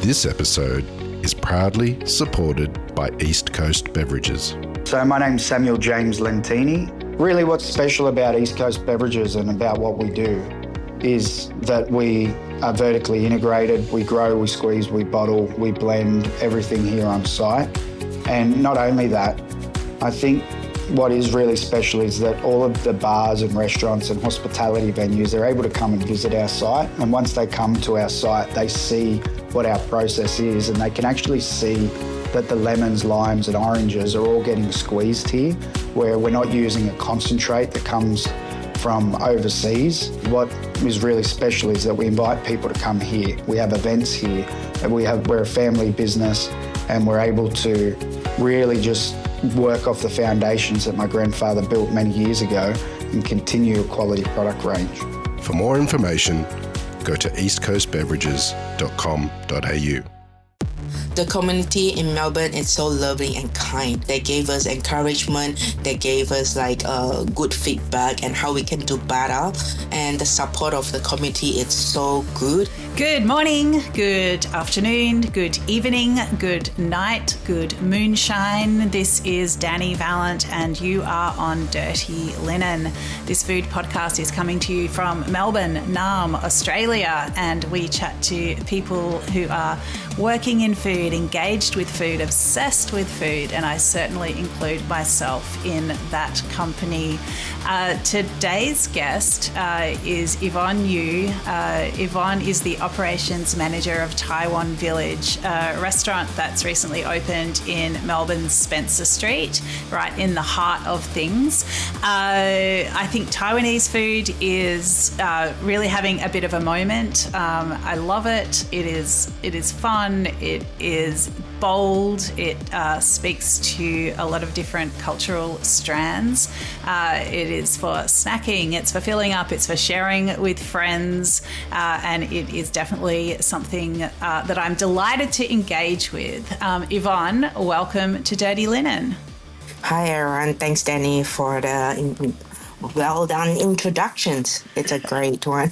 This episode is proudly supported by East Coast Beverages. So my name's Samuel James Lentini. Really what's special about East Coast Beverages and about what we do is that we are vertically integrated. We grow, we squeeze, we bottle, we blend everything here on site. And not only that, I think what is really special is that all of the bars and restaurants and hospitality venues, they're able to come and visit our site. And once they come to our site, they see what our process is and they can actually see that the lemons, limes and oranges are all getting squeezed here, where we're not using a concentrate that comes from overseas. What is really special is that we invite people to come here. We have events here, and we're a family business, and we're able to really just work off the foundations that my grandfather built many years ago and continue a quality product range. For more information, go to eastcoastbeverages.com.au. The community in Melbourne is so lovely and kind. They gave us encouragement, they gave us good feedback and how we can do better. And the support of the community is so good. Good morning, good afternoon, good evening, good night, good moonshine. This is Dani Valent and you are on Dirty Linen. This food podcast is coming to you from Melbourne, Naarm, Australia, and we chat to people who are working in food, engaged with food, obsessed with food, and I certainly include myself in that company. Today's guest is Yvonne Yu. Yvonne is the operations manager of Taiwan Village, a restaurant that's recently opened in Melbourne's Spencer Street, right in the heart of things. I think Taiwanese food is really having a bit of a moment. I love it. It is fun. It is bold. It speaks to a lot of different cultural strands. It is for snacking. It's for filling up. It's for sharing with friends. And it is definitely something that I'm delighted to engage with. Yvonne, welcome to Dirty Linen. Hi, everyone. Thanks, Dani, for the well done introductions. It's a great one.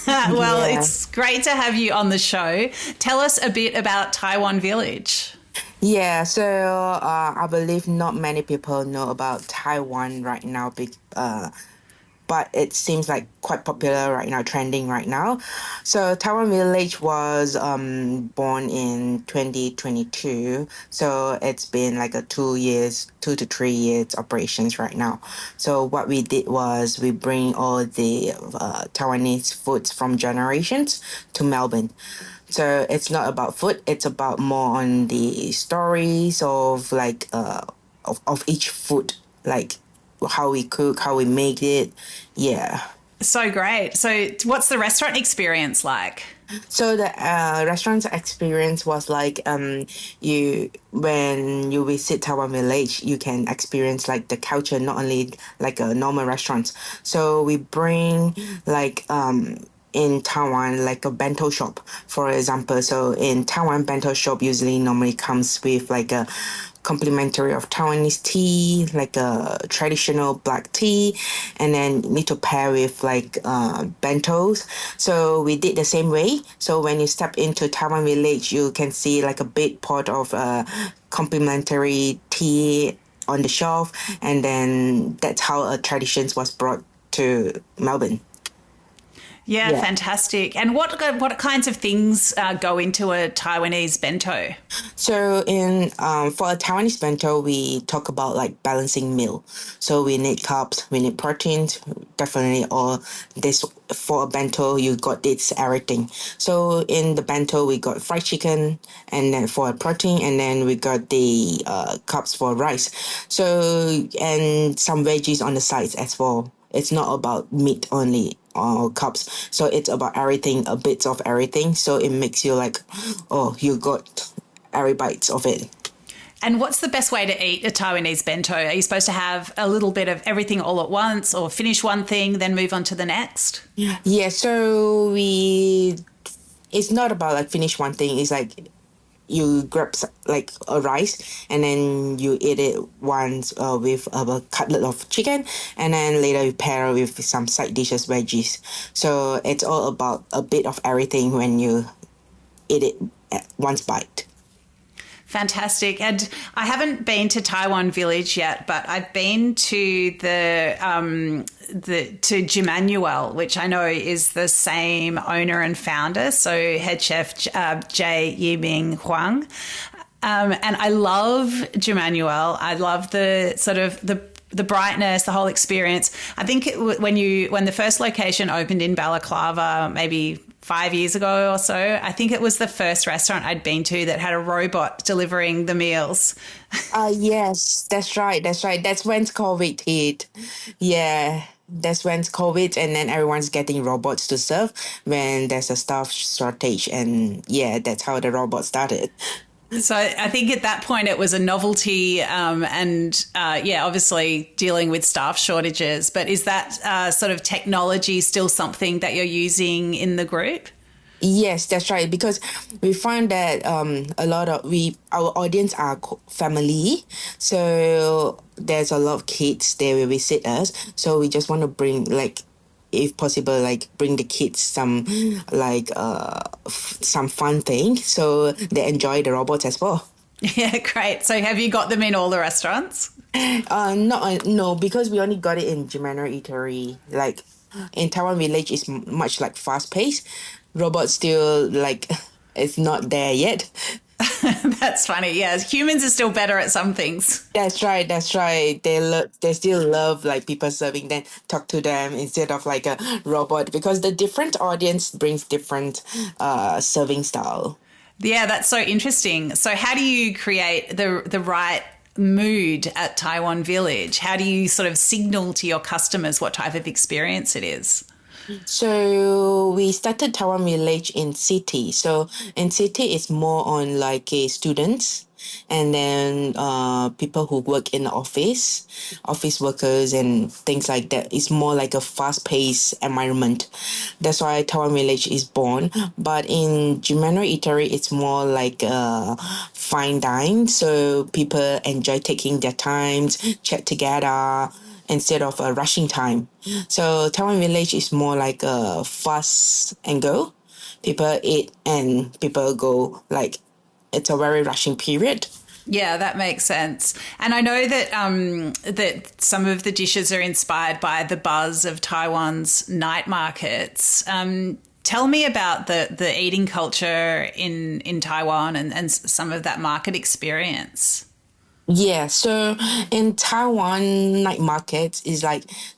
Well, It's great to have you on the show. Tell us a bit about Taiwan Village. Yeah, so I believe not many people know about Taiwan right now, but it seems like quite popular right now, trending right now. So Taiwan Village was born in 2022. So it's been like 2 to 3 years operations right now. So what we did was we bring all the Taiwanese foods from generations to Melbourne. So it's not about food, it's about more on the stories of of each food, like how we cook, how we make it. Yeah. So great. So what's the restaurant experience like? So the restaurant experience was like when you visit Taiwan Village, you can experience like the culture, not only like a normal restaurants. So we bring in Taiwan, like a bento shop, for example. So in Taiwan, bento shop usually normally comes with like a complimentary of Taiwanese tea, like a traditional black tea, and then need to pair with like bentos. So we did the same way. So when you step into Taiwan Village, you can see like a big pot of complimentary tea on the shelf, and then that's how a tradition was brought to Melbourne. Yeah, fantastic. And what kinds of things go into a Taiwanese bento? So for a Taiwanese bento, we talk about like balancing meal. So we need carbs, we need proteins, definitely all this. For a bento, you got this everything. So in the bento, we got fried chicken, and then for protein, and then we got the carbs for rice. So, and some veggies on the sides as well. It's not about meat only or carbs. So it's about everything, a bit of everything. So it makes you like, oh, you got every bite of it. And what's the best way to eat a Taiwanese bento? Are you supposed to have a little bit of everything all at once, or finish one thing, then move on to the next? Yeah, so it's not about like finish one thing. It's like you grab like a rice and then you eat it once with a cutlet of chicken, and then later you pair with some side dishes, veggies. So it's all about a bit of everything when you eat it at once bite. Fantastic. And I haven't been to Taiwan Village yet, but I've been to to Jymmanuel, which I know is the same owner and founder. So head chef Jay Yi-Ming Huang. And I love Jymmanuel. I love the sort of the brightness, the whole experience. I think when the first location opened in Balaclava, maybe 5 years ago or so, I think it was the first restaurant I'd been to that had a robot delivering the meals. Yes, that's right. That's right. That's when COVID hit. Yeah, that's when COVID, and then everyone's getting robots to serve when there's a staff shortage. And yeah, that's how the robot started. So I think at that point it was a novelty and obviously dealing with staff shortages. But is that sort of technology still something that you're using in the group? Yes, that's right. Because we find that a lot of our audience are family, so there's a lot of kids they will visit us. So we just want to bring if possible, bring the kids some some fun thing so they enjoy the robots as well. Yeah, great. So have you got them in all the restaurants? No, because we only got it in Jymmanuel Eatery. In Taiwan Village, it's much fast paced. Robots still it's not there yet. That's funny. Yeah, humans are still better at some things. That's right. They still love people serving them, talk to them instead of a robot, because the different audience brings different serving style. Yeah, that's so interesting. So how do you create the right mood at Taiwan Village? How do you sort of signal to your customers what type of experience it is? So we started Taiwan Village in city. So in city, it's more on students, and then people who work in the office workers and things like that. It's more like a fast-paced environment. That's why Taiwan Village is born. But in Jymmanuel Eatery, it's more like fine dine. So people enjoy taking their times, chat together, instead of a rushing time. So Taiwan Village is more like a fast and go. People eat and people go, it's a very rushing period. Yeah, that makes sense. And I know that that some of the dishes are inspired by the buzz of Taiwan's night markets. Tell me about the eating culture in Taiwan and some of that market experience. Yeah, so in Taiwan, night markets is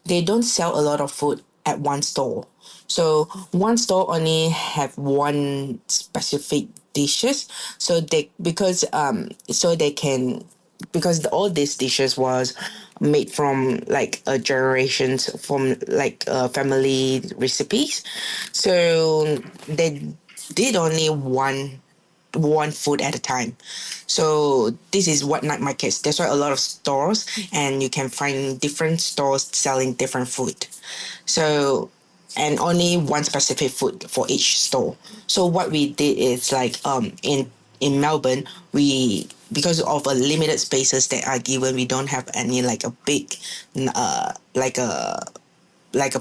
they don't sell a lot of food at one store. So one store only have one specific dishes. So all these dishes was made from generations from family recipes. So they did only one food at a time. So this is what night markets. That's why a lot of stores, and you can find different stores selling different food. So, and only one specific food for each store. So what we did is in Melbourne, because of a limited spaces that are given, we don't have any a big a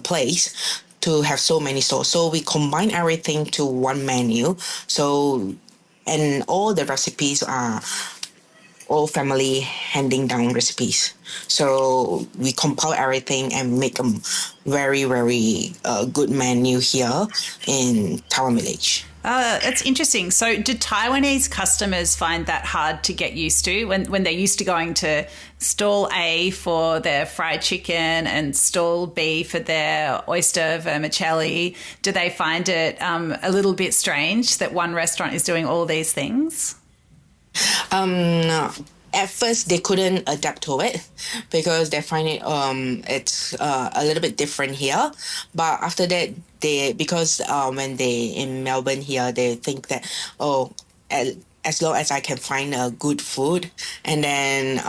place to have so many stores. So we combine everything to one menu. So, and all the recipes are all family handing down recipes. So we compile everything and make a very, very good menu here in Taiwan Village. That's interesting. So do Taiwanese customers find that hard to get used to when they're used to going to stall A for their fried chicken and stall B for their oyster vermicelli? Do they find it a little bit strange that one restaurant is doing all these things? No. At first, they couldn't adapt to it because they find it it's a little bit different here. But after that, when they in Melbourne here, they think that as long as I can find a good food, and then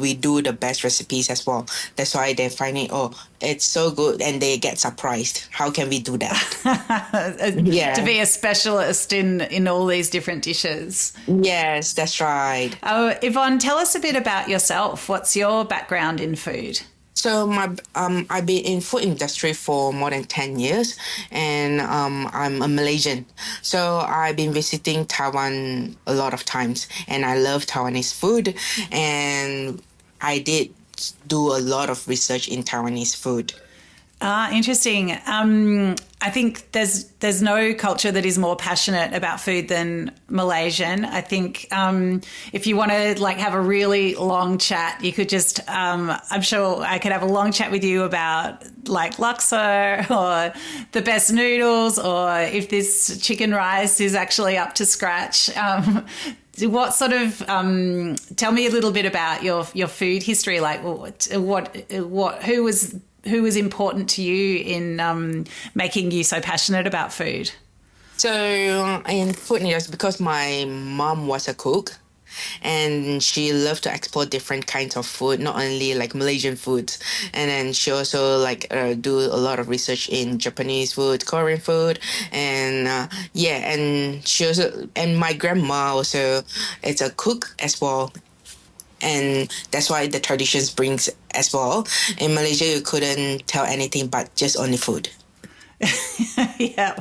we do the best recipes as well. That's why they find it, it's so good, and they get surprised. How can we do that? Yeah. To be a specialist in all these different dishes. Yes, that's right. Yvonne, tell us a bit about yourself. What's your background in food? So I've been in food industry for more than 10 years, and I'm a Malaysian. So I've been visiting Taiwan a lot of times, and I love Taiwanese food, and I did do a lot of research in Taiwanese food. Interesting. I think there's no culture that is more passionate about food than Malaysian. I think if you want to like have a really long chat, you could just I'm sure I could have a long chat with you about like laksa or the best noodles, or if this chicken rice is actually up to scratch. What sort of tell me a little bit about your food history, like who was important to you in making you so passionate about food? So in food industry, because my mom was a cook, and she loved to explore different kinds of food, not only like Malaysian foods, and then she also like do a lot of research in Japanese food, Korean food, and and she also, and my grandma also is a cook as well, and that's why the traditions brings as well. In Malaysia, you couldn't tell anything but just only food. Yeah,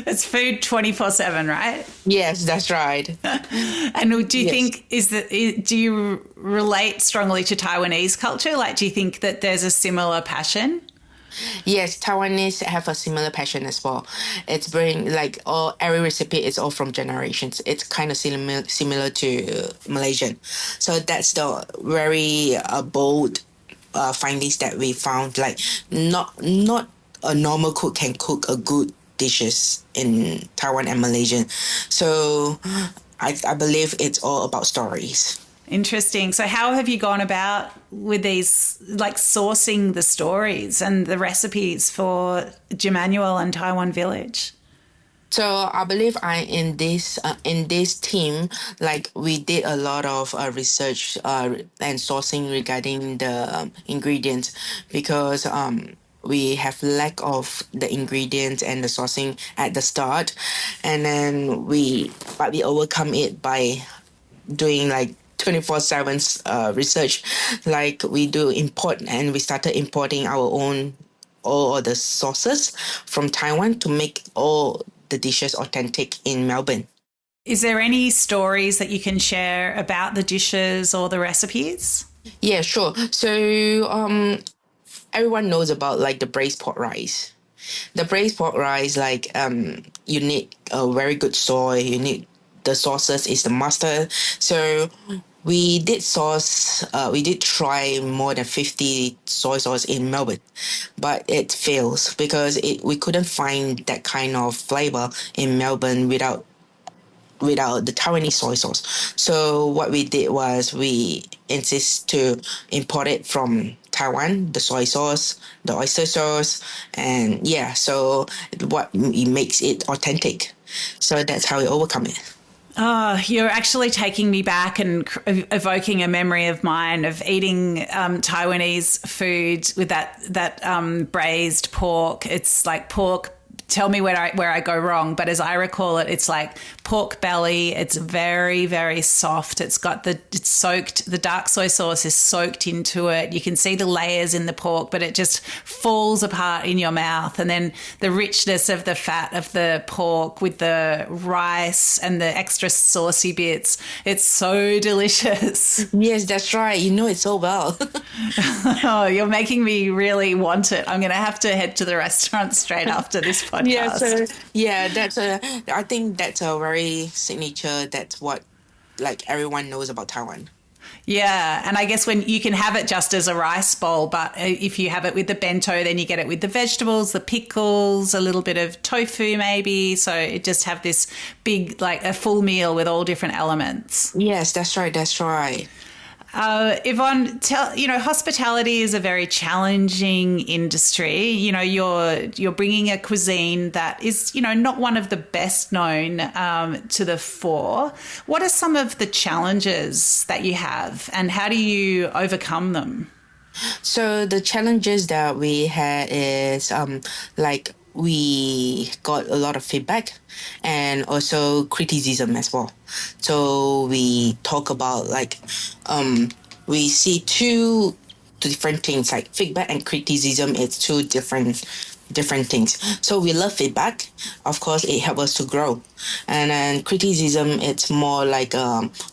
it's food 24/7, right? Yes, that's right. And do you think do you relate strongly to Taiwanese culture? Like, do you think that there's a similar passion? Yes, Taiwanese have a similar passion as well. It's bring like all every recipe is all from generations. It's kind of similar to Malaysian, so that's the very bold findings that we found. Like not a normal cook can cook a good dishes in Taiwan and Malaysian. So I believe it's all about stories. Interesting. So how have you gone about with these, like sourcing the stories and the recipes for Jymmanuel and Taiwan Village? So I believe in this team, like we did a lot of research and sourcing regarding the ingredients, because we have lack of the ingredients and the sourcing at the start, and then we overcome it by doing like 24/7 research. Like we do import, and we started importing our own all the sauces from Taiwan to make all the dishes authentic in Melbourne. Is there any stories that you can share about the dishes or the recipes? Yeah, sure. So everyone knows about like the braised pork rice. The braised pork rice, like you need a very good soy. You need the sauces is the master. So we did try more than 50 soy sauce in Melbourne, but it fails because we couldn't find that kind of flavor in Melbourne without the Taiwanese soy sauce. So what we did was we insist to import it from Taiwan, the soy sauce, the oyster sauce, and so what makes it authentic. So that's how we overcome it. Oh, you're actually taking me back and evoking a memory of mine of eating Taiwanese food with that braised pork. It's like pork. Tell me where I go wrong, but as I recall it, it's like pork belly. It's very, very soft. It's soaked. The dark soy sauce is soaked into it. You can see the layers in the pork, but it just falls apart in your mouth. And then the richness of the fat of the pork with the rice and the extra saucy bits. It's so delicious. Yes, that's right. You know it so well. Oh, you're making me really want it. I'm going to have to head to the restaurant straight after this podcast. I think that's a very signature. That's what like everyone knows about Taiwan. Yeah, and I guess when you can have it just as a rice bowl, but if you have it with the bento, then you get it with the vegetables, the pickles, a little bit of tofu maybe. So it just have this big, like a full meal with all different elements. Yes, that's right. That's right. Yvonne, hospitality is a very challenging industry. You're bringing a cuisine that is, not one of the best known to the fore. What are some of the challenges that you have, and how do you overcome them? So the challenges that we had is we got a lot of feedback and also criticism as well. So we talk about we see two different things. Like feedback and criticism, it's two different things. So we love feedback. Of course, it helps us to grow. And then criticism, it's more like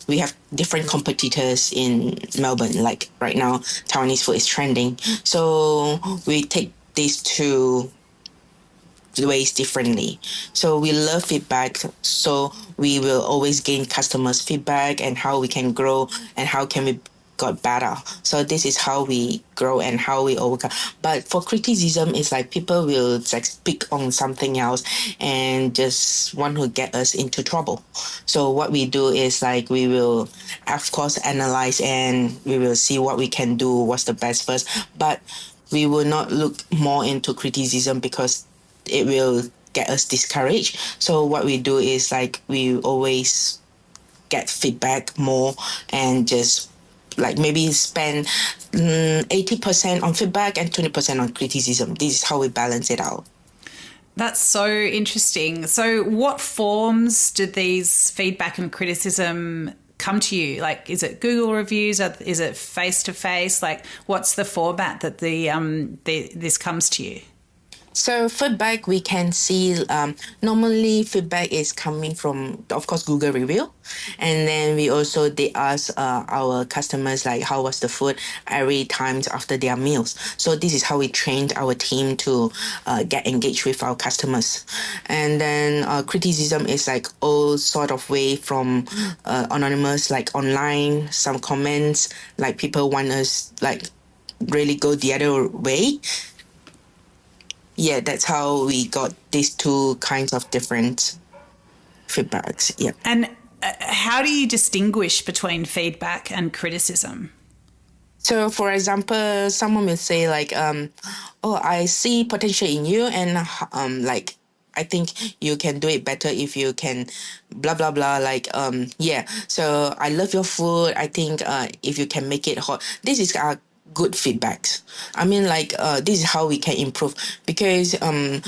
we have different competitors in Melbourne. Like right now, Taiwanese food is trending. So we take these two ways differently. So we love feedback. So we will always gain customers' feedback and how we can grow and how can we got better. So this is how we grow and how we overcome. But for criticism, it's like people will like speak on something else and just want to get us into trouble. So what we do is like we will, of course, analyze and we will see what we can do, what's the best first. But we will not look more into criticism because it will get us discouraged. So what we do is like we always get feedback more and just like maybe spend 80% on feedback and 20% on criticism. This is how we balance it out. That's so interesting. So what forms did these feedback and criticism come to you? Like, is it Google reviews? Is it face-to-face? Like, what's the format that this comes to you? So feedback, we can see normally feedback is coming from, of course, Google review. And then we also, they ask our customers, like, how was the food every time after their meals. So this is how we trained our team to get engaged with our customers. And then criticism is like all sort of way from anonymous, like online, some comments, like people want us like really go the other way. Yeah, that's how we got these two kinds of different feedbacks. Yeah. And how do you distinguish between feedback and criticism? So, for example, someone will say like, "Oh, I see potential in you, and like, I think you can do it better if you can, blah blah blah." Like, yeah. So I love your food. I think if you can make it hot, this is good feedbacks. I mean, like, this is how we can improve because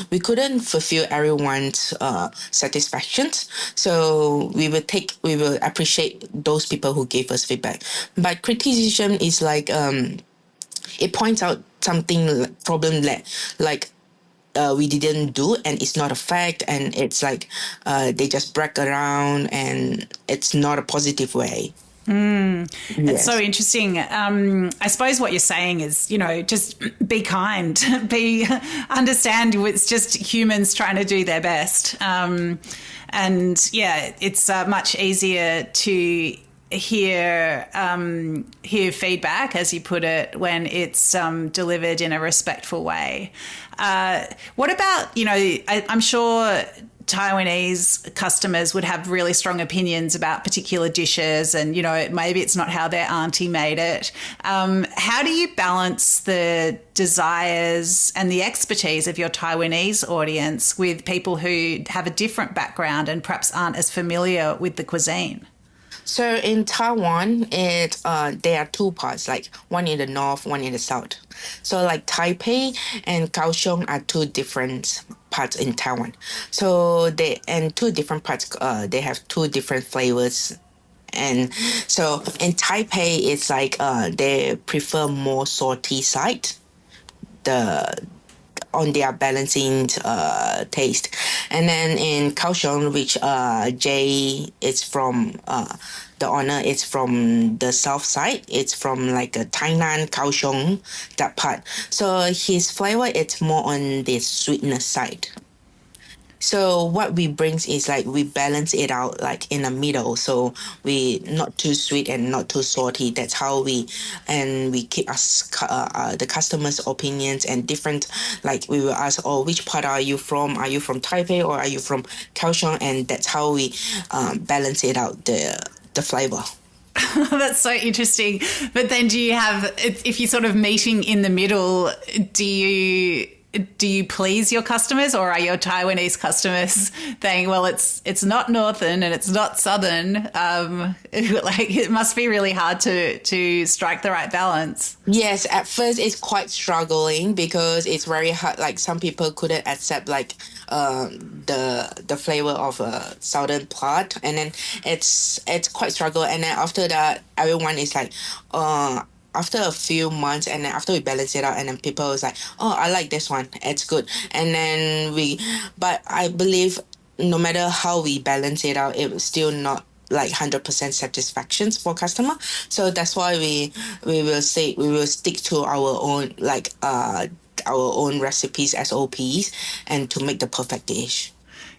we couldn't fulfill everyone's satisfactions. So we will appreciate those people who gave us feedback. But criticism is like, it points out something problem like we didn't do and it's not a fact, and it's like they just brag around and it's not a positive way. Yes. It's so interesting. I suppose what you're saying is, just be kind, understand it's just humans trying to do their best. And yeah, it's much easier to hear feedback, as you put it, when it's delivered in a respectful way. What about, I'm sure Taiwanese customers would have really strong opinions about particular dishes and, maybe it's not how their auntie made it. How do you balance the desires and the expertise of your Taiwanese audience with people who have a different background and perhaps aren't as familiar with the cuisine? So in Taiwan, there are two parts, like one in the north, one in the south. So like Taipei and Kaohsiung are two different parts in Taiwan. So two different parts, they have two different flavors. And so in Taipei, it's like they prefer more salty side, on their balancing taste. And then in Kaohsiung, which Jay is from, the owner is from the south side. It's from like a Tainan, Kaohsiung, that part. So his flavor, it's more on the sweetness side. So what we bring is like we balance it out like in the middle. So we not too sweet and not too salty. That's how we keep us the customers' opinions and different. Like we will ask, oh, which part are you from? Are you from Taipei or are you from Kaohsiung? And that's how we balance it out the flavor. That's so interesting. But then do you have, if you're sort of meeting in the middle, do you please your customers, or are your Taiwanese customers saying, well, it's not northern and it's not southern? Like it must be really hard to strike the right balance. Yes, at first it's quite struggling because it's very hard. Like some people couldn't accept like the flavor of a southern part, and then it's quite struggle. And then after that, everyone is like, after a few months, and then after we balance it out, and then people was like, oh, I like this one, it's good. And then but I believe no matter how we balance it out, it was still not like 100% satisfactions for customer. So that's why we will stick to our own our own recipes, SOPs, and to make the perfect dish.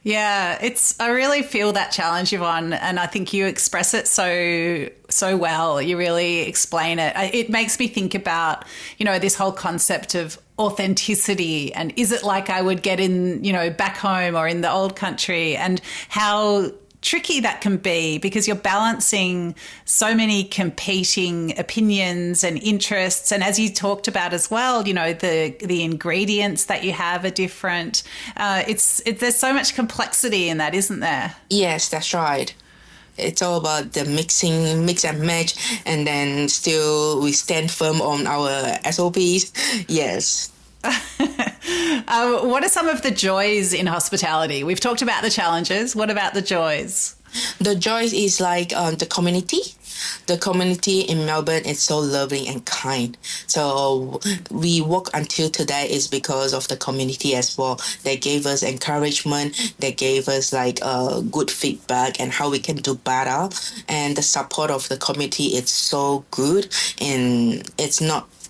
Yeah, I really feel that challenge, Yvonne, and I think you express it so well. You really explain it. It makes me think about, this whole concept of authenticity, and is it like I would get in, back home or in the old country, and how tricky that can be, because you're balancing so many competing opinions and interests. And as you talked about as well, the ingredients that you have are different. There's so much complexity in that, isn't there? Yes, that's right. It's all about the mix and match, and then still we stand firm on our SOPs. Yes. What are some of the joys in hospitality? We've talked about the challenges. What about the joys? The joys is like the community. The community in Melbourne is so loving and kind. So we work until today is because of the community as well. They gave us encouragement. They gave us good feedback and how we can do better. And the support of the community is so good. And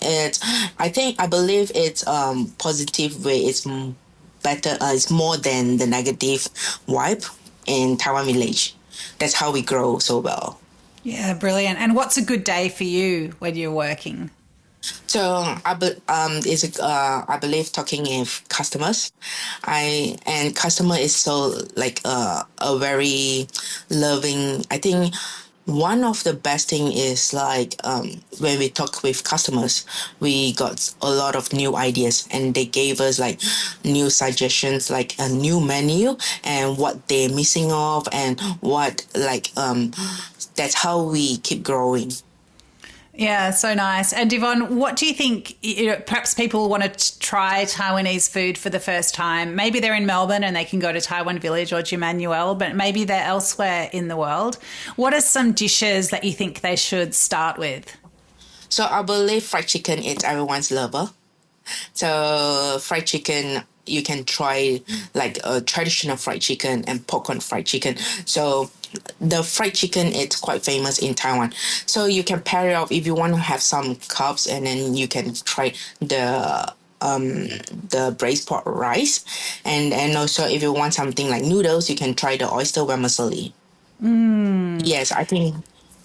I believe it's positive way. It's better. It's more than the negative vibe in Taiwan Village. That's how we grow so well. Yeah, brilliant. And what's a good day for you when you're working? So I believe talking with customers. Customer is so a very loving. I think one of the best thing is when we talk with customers, we got a lot of new ideas, and they gave us new suggestions, like a new menu and what they're missing of, and what that's how we keep growing. Yeah, so nice. And Yvonne, what do you think, perhaps people want to try Taiwanese food for the first time? Maybe they're in Melbourne and they can go to Taiwan Village or Jymmanuel, but maybe they're elsewhere in the world. What are some dishes that you think they should start with? So I believe fried chicken is everyone's lover. So fried chicken, you can try a traditional fried chicken and popcorn fried chicken. So the fried chicken is quite famous in Taiwan. So you can pair it up if you want to have some carbs, and then you can try the braised pork rice, and also if you want something like noodles, you can try the oyster vermicelli. Yes, I think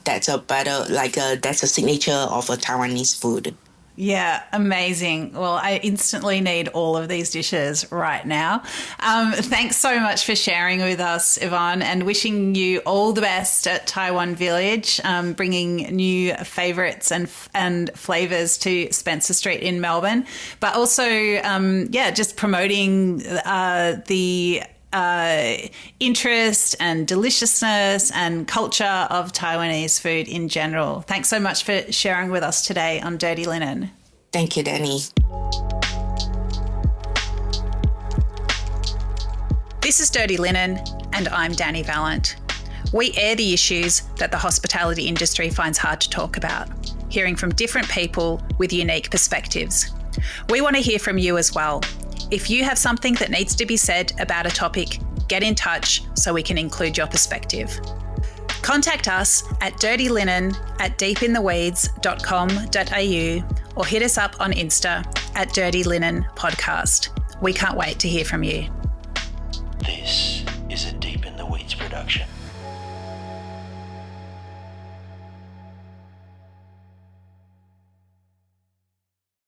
that's that's a signature of a Taiwanese food. Yeah, amazing. Well, I instantly need all of these dishes right now. Thanks so much for sharing with us, Yvonne, and wishing you all the best at Taiwan Village, bringing new favourites and flavours to Spencer Street in Melbourne, but also, just promoting the interest and deliciousness and culture of Taiwanese food in general. Thanks so much for sharing with us today on Dirty Linen. Thank you, Dani. This is Dirty Linen, and I'm Dani Valent. We air the issues that the hospitality industry finds hard to talk about, hearing from different people with unique perspectives. We want to hear from you as well. If you have something that needs to be said about a topic, get in touch so we can include your perspective. Contact us at dirtylinen@deepintheweeds.com.au or hit us up on Insta at Dirty Linen Podcast. We can't wait to hear from you. This